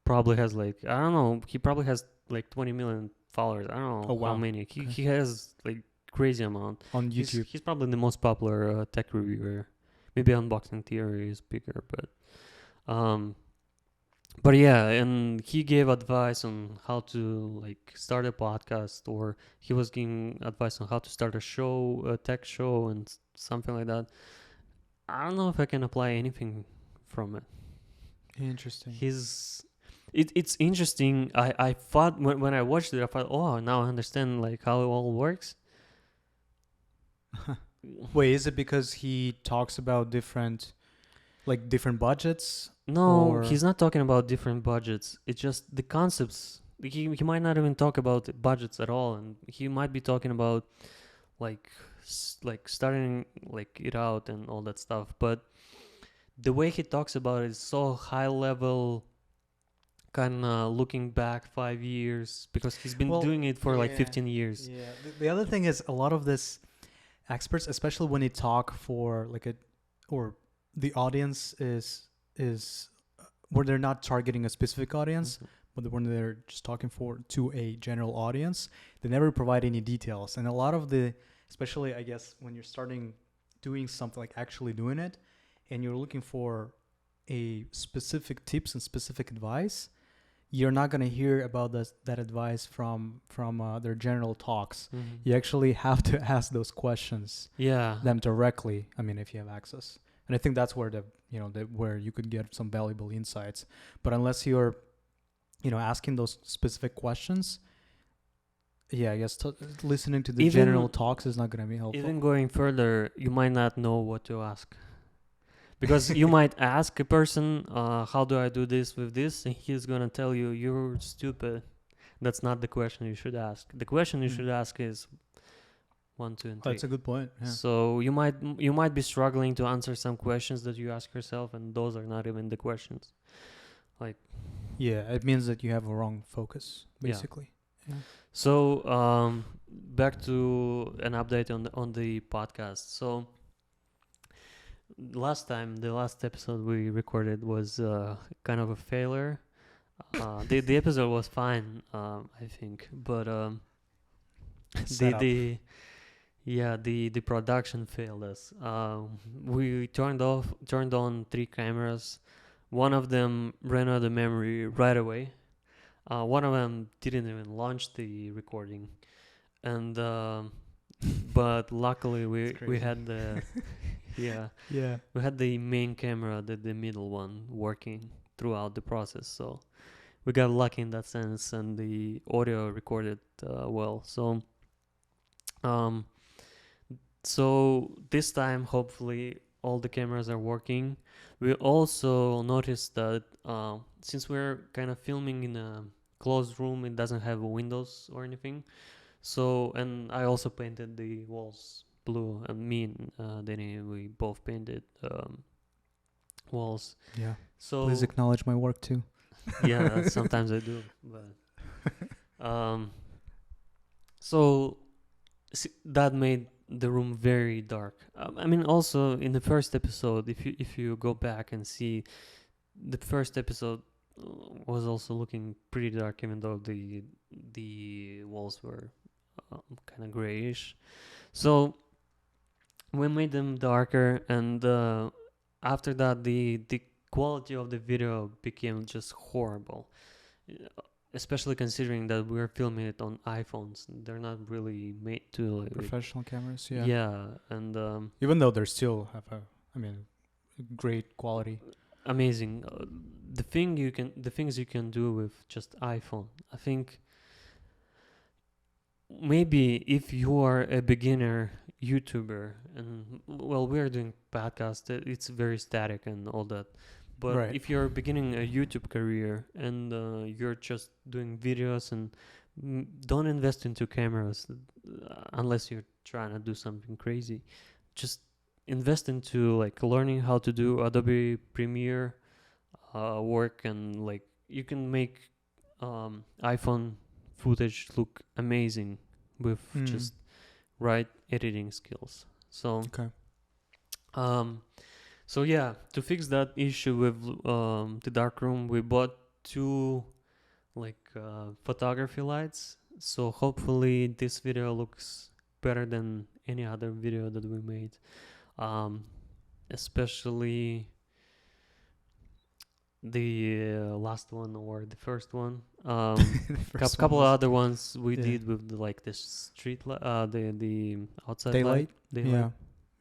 probably has like, I don't know, he probably has like 20 million followers. I don't know how many. He has like crazy amount on YouTube. He's probably the most popular tech reviewer. Maybe Unboxing Theory is bigger, but yeah, and he gave advice on how to like start a podcast, or he was giving advice on how to start a tech show, and something like that. I don't know if I can apply anything from it. Interesting. It's interesting. I thought when I watched it, I thought, now I understand like how it all works. Wait, is it because he talks about different budgets? No, he's not talking about different budgets. It's just the concepts. He might not even talk about budgets at all, and he might be talking about like starting like it out and all that stuff. But the way he talks about it is so high level, kind of looking back 5 years, because he's been doing it for like 15 years. Yeah. The other thing is, a lot of this experts, especially when they talk for like the audience is where they're not targeting a specific audience, but when they're just talking to a general audience, they never provide any details. And a lot of especially I guess when you're starting doing something, like actually doing it, and you're looking for a specific tips and specific advice, you're not going to hear about that advice from their general talks. You actually have to ask those questions them directly, if you have access. And I think that's where where you could get some valuable insights. But unless you're asking those specific questions, yeah, I guess listening to the Even- general talks is not gonna be helpful. Even going further, you might not know what to ask. Because you might ask a person, how do I do this with this? And he's going to tell you, you're stupid. That's not the question you should ask. The question you should ask is 1, 2, and 3. That's a good point. Yeah. So you might be struggling to answer some questions that you ask yourself, and those are not even the questions. Yeah, it means that you have a wrong focus, Yeah. basically. Yeah. So back to an update on the podcast. So the last episode we recorded was kind of a failure. The episode was fine, I think, but Setup. the production failed us. We turned on 3 cameras. One of them ran out of memory right away. One of them didn't even launch the recording, and but luckily we had the yeah we had the main camera, the middle one, working throughout the process. So we got lucky in that sense, and the audio recorded well. So this time, hopefully, all the cameras are working. We also noticed that since we're kind of filming in a closed room, it doesn't have windows or anything. So, and I also painted the walls blue, and me and Danny, we both painted walls. Yeah. So Please acknowledge my work too. yeah, sometimes I do, but so that made the room very dark. I mean, also in the first episode, if you go back and see, the first episode was also looking pretty dark, even though the walls were kind of grayish. So we made them darker, and after that, the quality of the video became just horrible. Especially considering that we're filming it on iPhones. They're not really made to Professional cameras, yeah. Yeah, and even though they still have great quality. amazing. The things you can do with just iPhone. I think maybe if you are a beginner YouTuber, and well, we're doing podcast, it's very static and all that. But Right. if you're beginning a YouTube career and you're just doing videos, and don't invest into cameras unless you're trying to do something crazy. Just invest into like learning how to do Adobe Premiere work, and like you can make iPhone footage look amazing with just right editing skills. So Okay. So yeah, to fix that issue with the darkroom, we bought 2 photography lights. So hopefully this video looks better than any other video that we made. Especially the last one or the first one. Couple of other ones we did with the street the outside daylight. Daylight.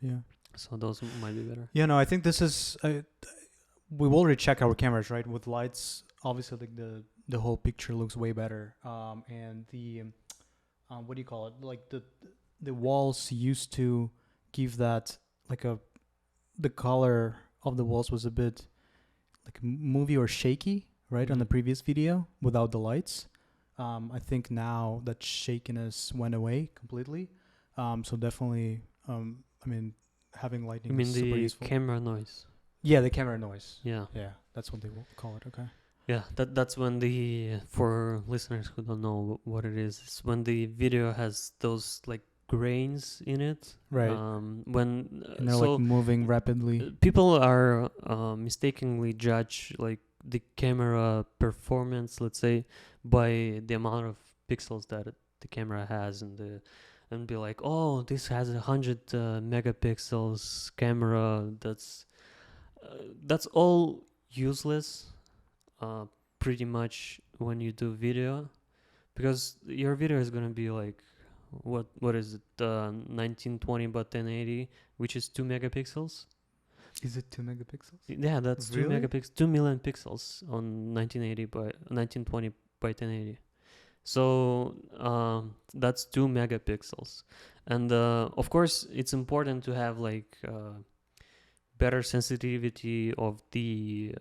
Yeah. So those might be better. Yeah, no, I think this is. We already check our cameras, right? With lights, obviously, like the whole picture looks way better. And the what do you call it? Like the walls used to give that the color of the walls was a bit like movie or shaky, right? On the previous video without the lights. I think now that shakiness went away completely. So definitely, having lighting You mean is super the useful. camera noise? Yeah, the camera noise. Yeah. Yeah, that's what they will call it. Okay. Yeah, that's when for listeners who don't know what it is, it's when the video has those like grains in it. Right. When And they're like moving rapidly. People are mistakenly judge like the camera performance, let's say, by the amount of pixels that the camera has, and be like, oh, this has 100 megapixels camera. That's all useless. Pretty much when you do video, because your video is gonna be like what is it 1920 by 1080, which is 2 megapixels. Is it 2 megapixels? Yeah, that's Really? 2 million pixels on 1920 by 1080. So that's 2 megapixels. And of course, it's important to have like better sensitivity of the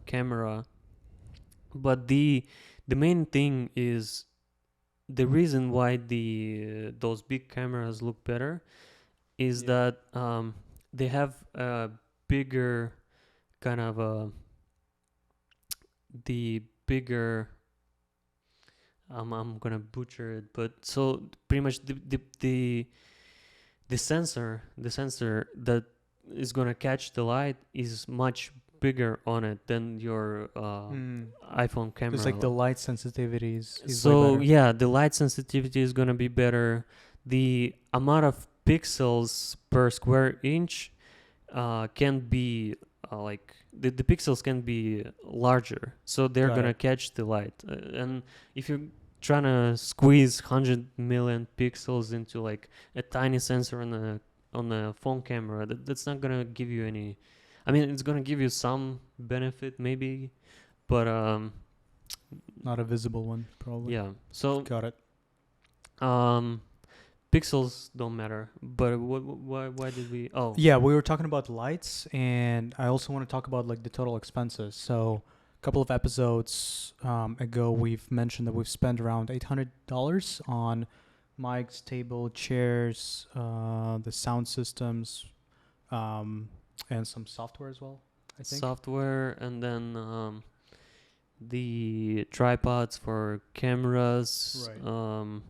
camera. But the main thing is the reason why the those big cameras look better is that they have a bigger kind of the bigger I'm gonna butcher it, but so pretty much the sensor that is gonna catch the light is much bigger on it than your iPhone camera. It's like the light sensitivity is way So better. yeah, the light sensitivity is gonna be better. The amount of pixels per square inch can be like the pixels can be larger, so they're Got gonna it. catch the light. And if you're trying to squeeze 100 million pixels into like a tiny sensor on a phone camera, that's not gonna give you any. I mean, it's gonna give you some benefit maybe, but Not a visible one, probably. yeah. So Got it. pixels don't matter. But why did we? Oh, Yeah, we were talking about lights, and I also want to talk about like the total expenses. So, a couple of episodes ago, we've mentioned that we've spent around $800 on mics, table, chairs, the sound systems, and some software as well. I think. software, and then the tripods for cameras. Right.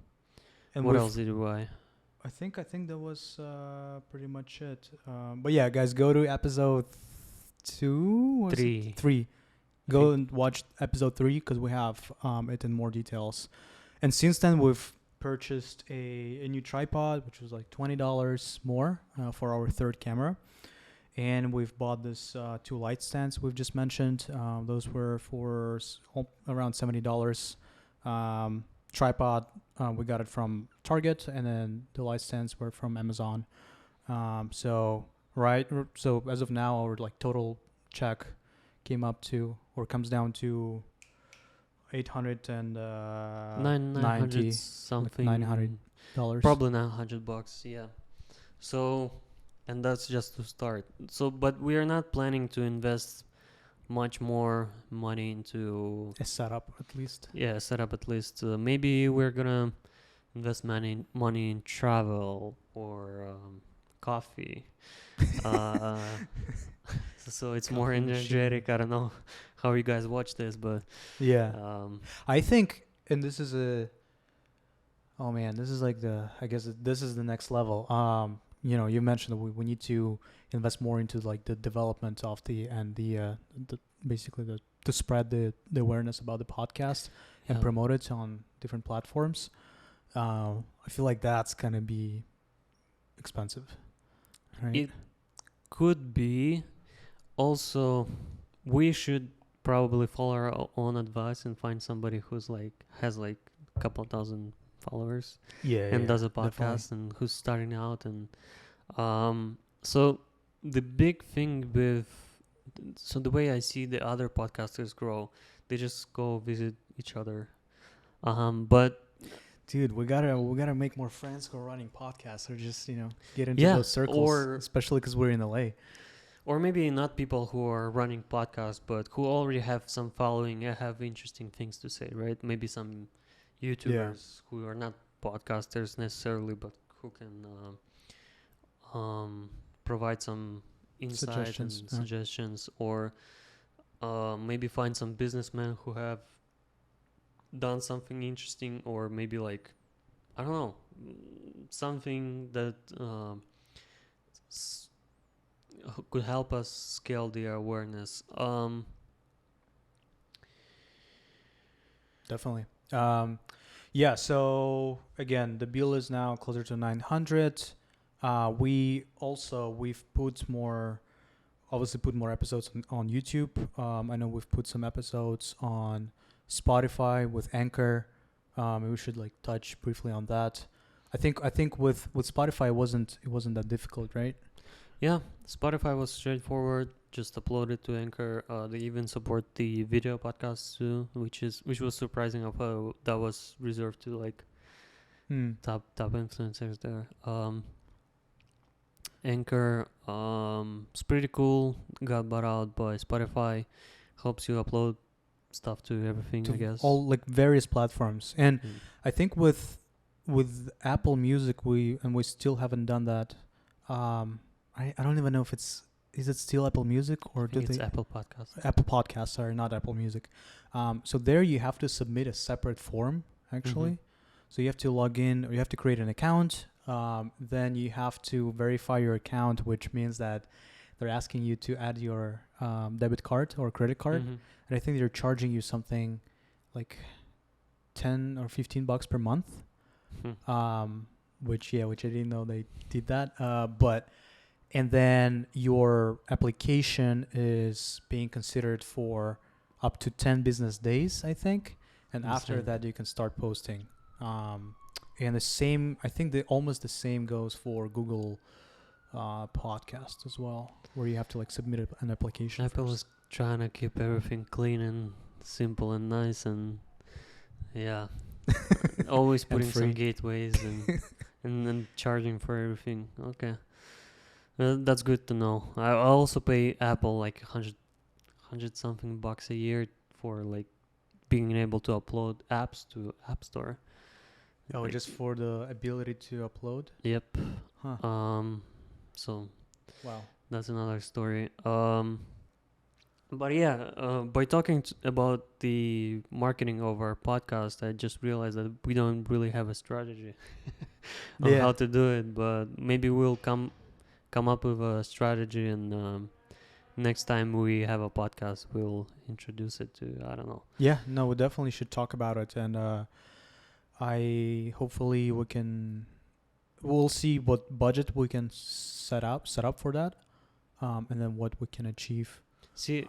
And What we've- else did we buy? I think that was pretty much it. But yeah, guys, go to episode 2. Was it? 3. 3. Go and watch episode 3 because we have it in more details. And since then, we've purchased a new tripod, which was like $20 more for our third camera. And we've bought this 2 light stands we've just mentioned. Those were for around $70. Tripod, we got it from Target, and then the light stands were from Amazon. So as of now, our like total check comes down to 900 something. $900. Probably $900. Yeah. So, and that's just to start. So, but we are not planning to invest much more money into A setup at least. setup at least. Maybe we're gonna invest money in travel or coffee. uh, so it's more Coffee machine. energetic. I don't know how you guys watch this, but Yeah. um, I think, and this is oh man, this is like this is the next level. You mentioned that we need to invest more into like the development of the basically to spread the awareness about the podcast and yeah. promote it on different platforms. I feel like that's gonna be expensive, right? It could be. Also, we should probably follow our own advice and find somebody who's like has like a couple thousand followers and does a podcast and who's starting out. And so the big thing the way I see the other podcasters grow, they just go visit each other. But Dude, we gotta make more friends who are running podcasts, or just get into Yeah, those circles, or- especially because we're in LA. or maybe not people who are running podcasts, but who already have some following and have interesting things to say, right? Maybe some YouTubers who are not podcasters necessarily, but who can provide some insight and suggestions, or maybe find some businessmen who have done something interesting, or maybe like, I don't know, something that could help us scale the awareness. Definitely. Yeah. So again, the bill is now closer to 900. We've put more episodes on YouTube. I know we've put some episodes on Spotify with Anchor. Maybe we should like touch briefly on that. I think with Spotify it wasn't that difficult, right? Yeah, Spotify was straightforward. just upload it to Anchor. They even support the video podcasts too, which was surprising of how that was reserved to like top influencers there. Anchor, it's pretty cool. Got bought out by Spotify. Helps you upload stuff to everything, I guess. all like various platforms. And Mm. I think with Apple Music we still haven't done that. I don't even know if is it still Apple Music or I do think it's they Apple Podcasts. Apple Podcasts, sorry, not Apple Music. So there you have to submit a separate form actually. Mhm. So you have to log in or you have to create an account. Then you have to verify your account, which means that they're asking you to add your debit card or credit card. Mhm. And I think they're charging you something like 10 or $15 per month. Hmm. Which I didn't know they did that. But and then your application is being considered for up to 10 business days, I think. And after Insane. that, you can start posting. And the same, I think almost the same goes for Google podcast as well, where you have to like submit an application. Apple first. is trying to keep everything clean and simple and nice, and yeah, always And putting some free. gateways and then charging for everything. Okay, that's good to know. I also pay Apple like 100 something bucks a year for like being able to upload apps to App Store. Oh, Like, just for the ability to upload? yep. Huh. So Wow. that's another story. But yeah, by talking about the marketing of our podcast, I just realized that we don't really have a strategy on how to do it. But maybe we'll come up with a strategy, and next time we have a podcast, we'll introduce it to, I don't know. Yeah, no, we definitely should talk about it, and hopefully we'll see what budget we can set up for that, and then what we can achieve. See,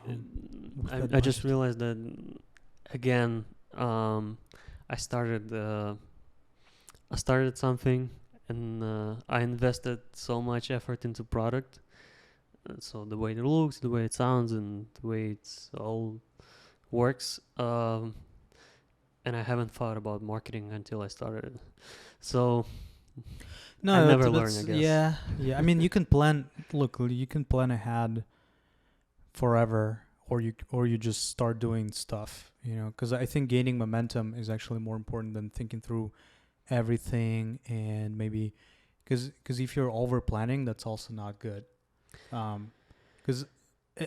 With that I just budget. realized that again. I started something, and I invested so much effort into product. So the way it looks, the way it sounds, and the way it's all works. And I haven't thought about marketing until I started it. So No, I never learn, I guess. yeah. I mean, you can plan. Look, you can plan ahead forever, or you just start doing stuff. Because I think gaining momentum is actually more important than thinking through everything, and maybe because if you're over planning, that's also not good. Because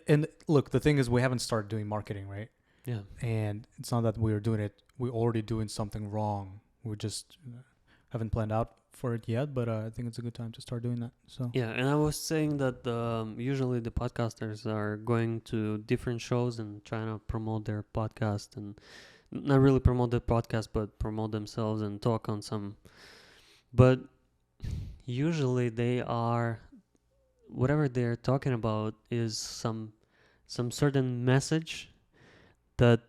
and look, the thing is, we haven't started doing marketing, right? Yeah. And it's not that we're doing it; we're already doing something wrong. We just haven't planned out for it yet, but I think it's a good time to start doing that. So Yeah, and I was saying that usually the podcasters are going to different shows and trying to promote their podcast, and not really promote the podcast, but promote themselves and talk on some. But usually they are, whatever they're talking about is some certain message that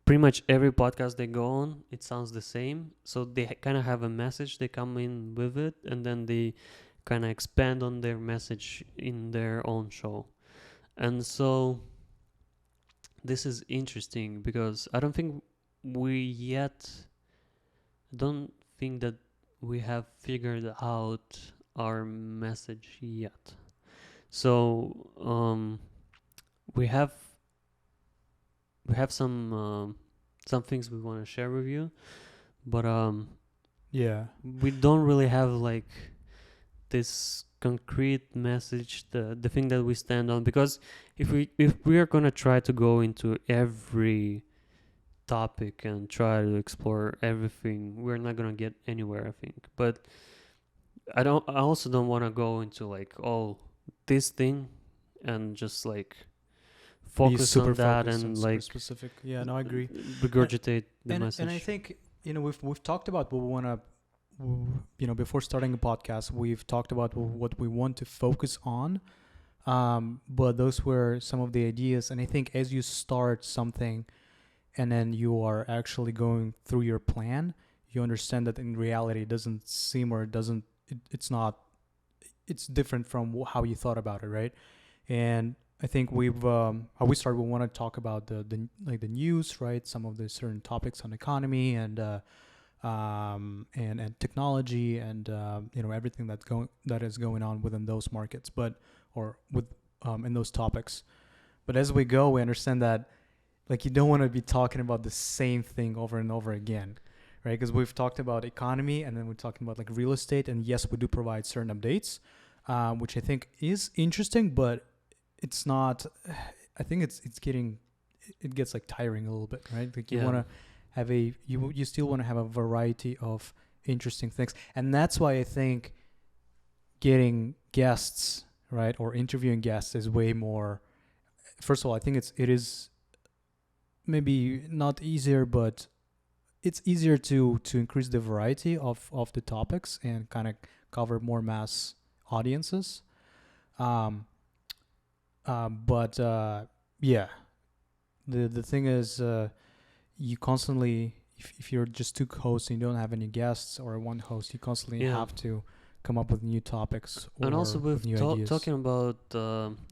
pretty much every podcast they go on, it sounds the same. So they kind of have a message, they come in with it, and then they kind of expand on their message in their own show. And so this is interesting because I don't think that we have figured out our message yet. So we have some things we want to share with you, but yeah, we don't really have like this concrete message, the thing that we stand on, because if we are going to try to go into every topic and try to explore everything, we're not going to get anywhere, I think. But I also don't want to go into like this thing and just like focus on that and super like specific. Yeah, no, I agree. regurgitate the message. And I think we've talked about what we want to. Before starting a podcast, we've talked about what we want to focus on. But those were some of the ideas, and I think as you start something, and then you are actually going through your plan, you understand that in reality it doesn't seem, or it doesn't. It's not. It's different from how you thought about it, right? And I think how we start. We want to talk about the news, right? Some of the certain topics on economy and technology and everything that is going on within those markets, but or with in those topics. But as we go, we understand that like you don't want to be talking about the same thing over and over again, right? Because we've talked about economy and then we're talking about like real estate, and yes, we do provide certain updates, which I think is interesting, but it's not. I think it gets like tiring a little bit, right? Like you want to have you still want to have a variety of interesting things, and that's why I think getting guests, right, or interviewing guests is way more. First of all, I think it is maybe not easier, but it's easier to increase the variety of the topics and kind of cover more mass audiences. Um, but yeah, the thing is, you constantly, if you're just two hosts and you don't have any guests or one host, you constantly have to come up with new topics and also with new ideas. Talking about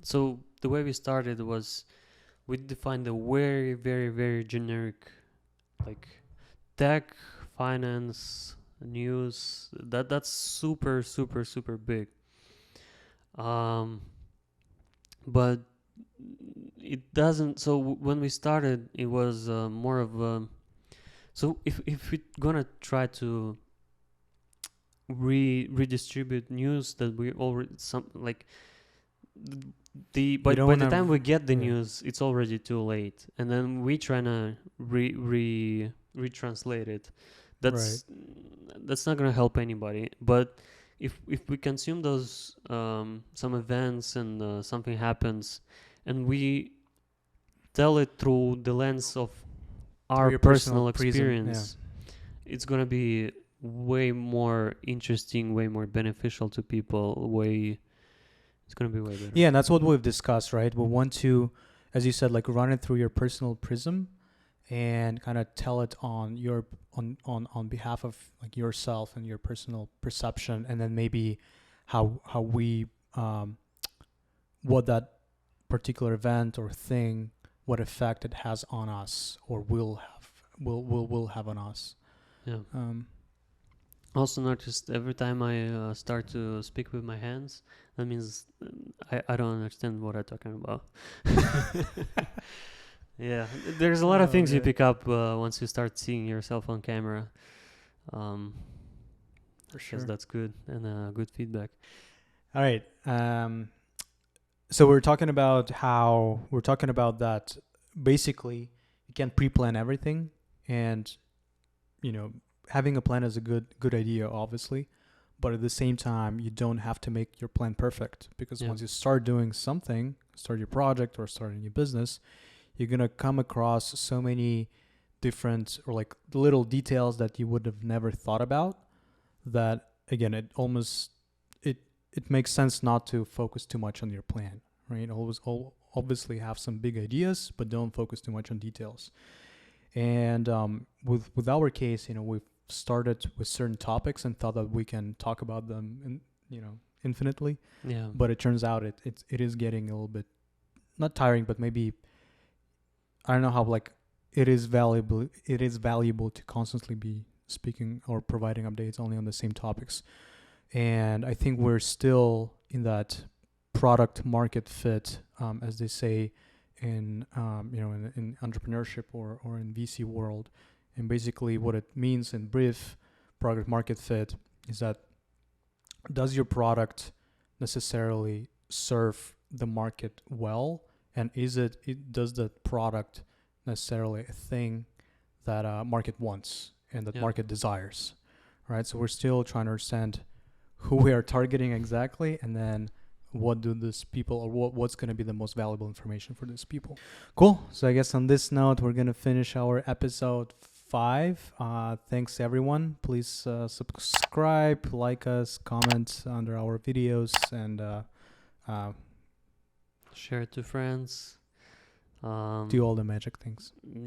so the way we started was we defined a very very very generic like tech, finance, news. That's super super super big. But it doesn't. So when we started, it was more of a. So if we're gonna try to redistribute news that we already by the time we get the news, it's already too late, and then we trying to retranslate it. That's not gonna help anybody. But if we consume those some events and something happens, and we tell it through the lens of our personal experience, it's gonna be way more interesting, way more beneficial to people. It's gonna be way better. Yeah, and that's what we've discussed, right? We want to, as you said, like run it through your personal prism, and kind of tell it on your on behalf of like yourself and your personal perception, and then maybe how we what that particular event or thing, what effect it has on us or will have on us. Yeah. Also noticed every time I start to speak with my hands, that means I don't understand what I'm talking about. Yeah, there's a lot of things you pick up once you start seeing yourself on camera. For sure, that's good and good feedback. All right. So we're talking about that. Basically, you can pre-plan everything, and having a plan is a good idea, obviously, but at the same time, you don't have to make your plan perfect, because once you start doing something, start your project or start a new business, you're gonna come across so many different or like little details that you would have never thought about. That again, it makes sense not to focus too much on your plan, right? Obviously have some big ideas, but don't focus too much on details. And with our case, we've started with certain topics and thought that we can talk about them infinitely. Yeah. But it turns out it is getting a little bit not tiring, but maybe I don't know how it is valuable to constantly be speaking or providing updates only on the same topics. And I think we're still in that product market fit, as they say in entrepreneurship or in VC world. And basically what it means in brief, product market fit, is that does your product necessarily serve the market well, and does the product necessarily a thing that market wants and that market desires, right? So we're still trying to understand who we are targeting exactly, and then what do these people, or what's going to be the most valuable information for these people. Cool. So I guess on this note, we're going to finish our episode 5. Thanks everyone. Please subscribe, like us, comment under our videos, and share it to friends. Do all the magic things. Yeah.